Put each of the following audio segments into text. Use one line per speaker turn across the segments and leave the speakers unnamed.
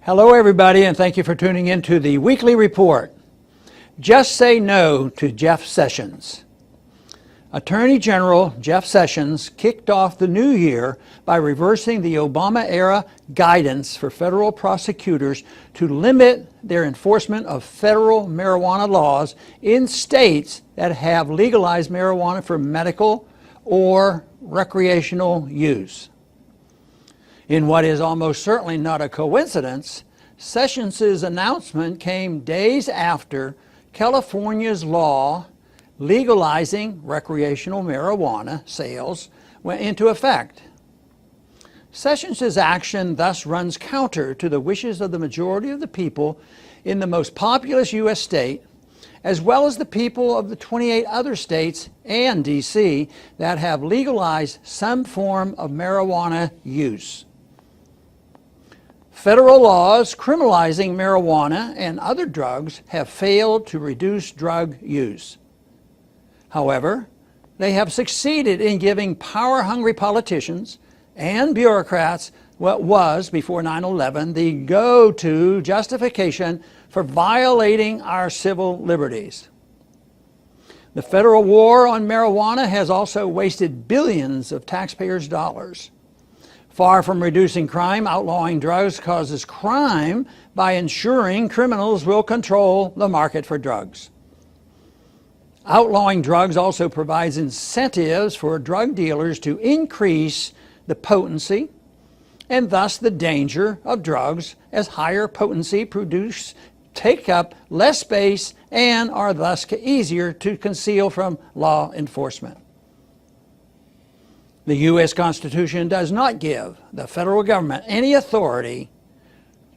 Hello everybody, and thank you for tuning in to the weekly report. Just say no to Jeff Sessions. Attorney General Jeff Sessions kicked off the new year by reversing the Obama-era guidance for federal prosecutors to limit their enforcement of federal marijuana laws in states that have legalized marijuana for medical or recreational use. In what is almost certainly not a coincidence, Sessions' announcement came days after California's law legalizing recreational marijuana sales went into effect. Sessions' action thus runs counter to the wishes of the majority of the people in the most populous U.S. state, as well as the people of the 28 other states and D.C. that have legalized some form of marijuana use. Federal laws criminalizing marijuana and other drugs have failed to reduce drug use. However, they have succeeded in giving power-hungry politicians and bureaucrats what was, before 9/11, the go-to justification for violating our civil liberties. The federal war on marijuana has also wasted billions of taxpayers' dollars. Far from reducing crime, outlawing drugs causes crime by ensuring criminals will control the market for drugs. Outlawing drugs also provides incentives for drug dealers to increase the potency and thus the danger of drugs, as higher potency produce take up less space and are thus easier to conceal from law enforcement. The U.S. Constitution does not give the federal government any authority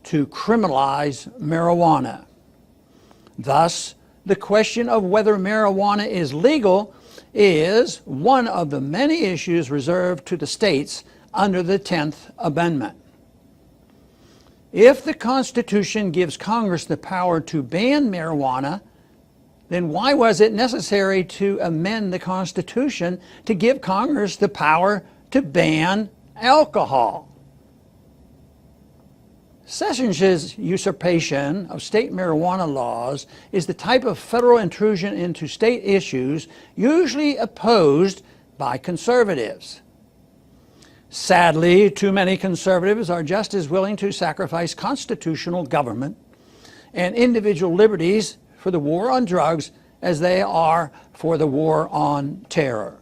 to criminalize marijuana. Thus, the question of whether marijuana is legal is one of the many issues reserved to the states under the 10th Amendment. If the Constitution gives Congress the power to ban marijuana, then why was it necessary to amend the Constitution to give Congress the power to ban alcohol? Sessions' usurpation of state marijuana laws is the type of federal intrusion into state issues usually opposed by conservatives. Sadly, too many conservatives are just as willing to sacrifice constitutional government and individual liberties for the war on drugs as they are for the war on terror.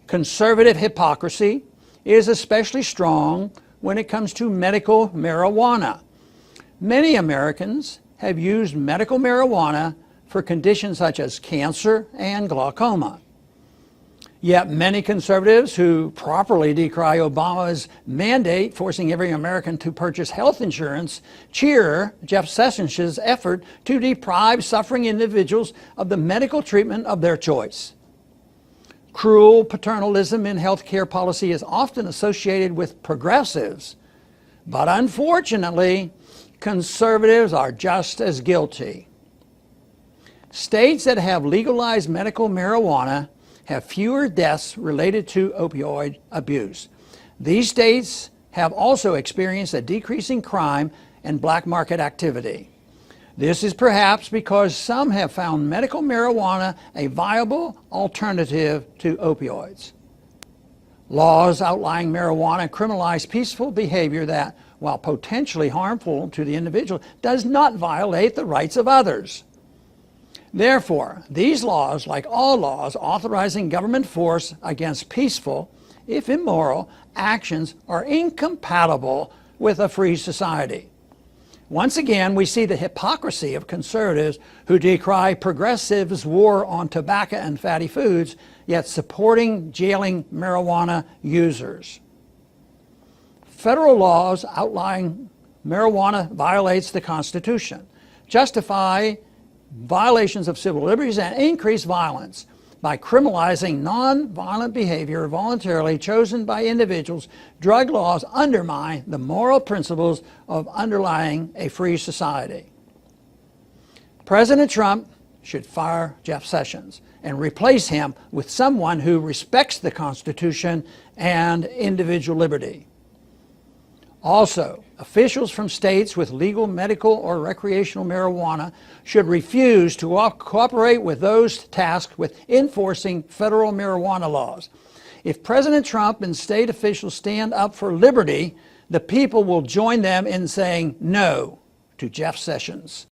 Conservative hypocrisy is especially strong when it comes to medical marijuana. Many Americans have used medical marijuana for conditions such as cancer and glaucoma. Yet many conservatives who properly decry Obama's mandate forcing every American to purchase health insurance cheer Jeff Sessions' effort to deprive suffering individuals of the medical treatment of their choice. Cruel paternalism in health care policy is often associated with progressives, but unfortunately, conservatives are just as guilty. States that have legalized medical marijuana have fewer deaths related to opioid abuse. These states have also experienced a decrease in crime and black market activity. This is perhaps because some have found medical marijuana a viable alternative to opioids. Laws outlining marijuana criminalize peaceful behavior that, while potentially harmful to the individual, does not violate the rights of others. Therefore, these laws, like all laws authorizing government force against peaceful, if immoral, actions, are incompatible with a free society. Once again, we see the hypocrisy of conservatives who decry progressives' war on tobacco and fatty foods, yet supporting jailing marijuana users. Federal laws outlining marijuana violates the Constitution, justify violations of civil liberties, and increase violence by criminalizing non-violent behavior voluntarily chosen by individuals. Drug laws undermine the moral principles of underlying a free society. President Trump should fire Jeff Sessions and replace him with someone who respects the Constitution and individual liberty. Also, officials from states with legal, medical, or recreational marijuana should refuse to cooperate with those tasked with enforcing federal marijuana laws. If President Trump and state officials stand up for liberty, the people will join them in saying no to Jeff Sessions.